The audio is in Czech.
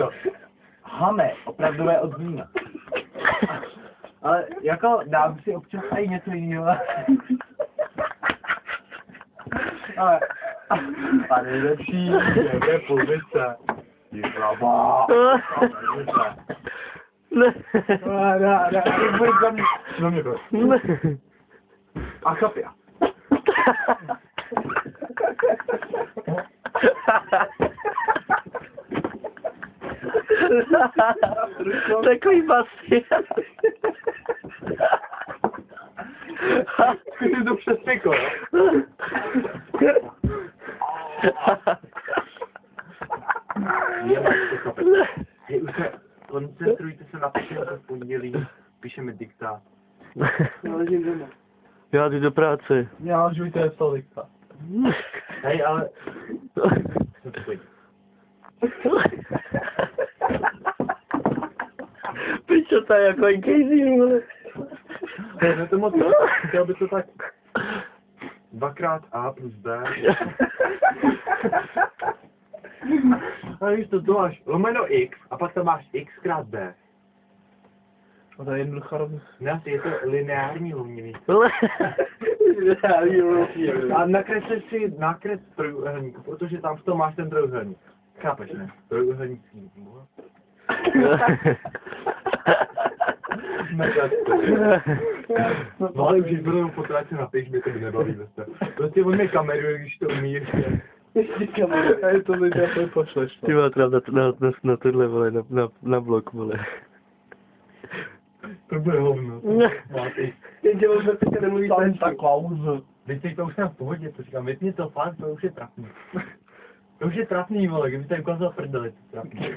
to. Hame, opravdové od vína. Ale jako dám si občas i něco jiného. Ale a nejlepší je pozice. Jihlava. Ne. Bude za mě to. A chapia. Takový basy. Zkusím to přes piko, jo? Hej, už se, koncentrujte se na píšeme v pondělí, píšeme diktát. Já ležím doma. Já jdu do práce. Já žujte z dikta. Hej, ale... Pičo, to je jako Casey, vole. Ne, to moc, chtěl by to tak 2x A plus B. A víš to máš lomeno X a pak tam máš X krát B. A to je jednoduchá rovnost. Ne, je to lineární lomění. Lineární rovnosti. A nakresli si nákres trojuhelníku, protože tam v tom máš ten trojuhelník. Chápeš, ne? Trojuhelník. No ale už budou potrat se napiš, mě to by nebaví zase. Prostě on mě kameruje, když to umí ještě. Ještě kameru. A je to lidé, to pošleš. Ty má teda na tohle, vole, na blok, vole. To bude hovno. Jenže on se teď nemluví ta klauze. Teď to už jsem v pohodě, to říkám, vypni to fakt, to už je trapný. To už je trapný, vole, kdyby jste ukázal prdeli, to trapný.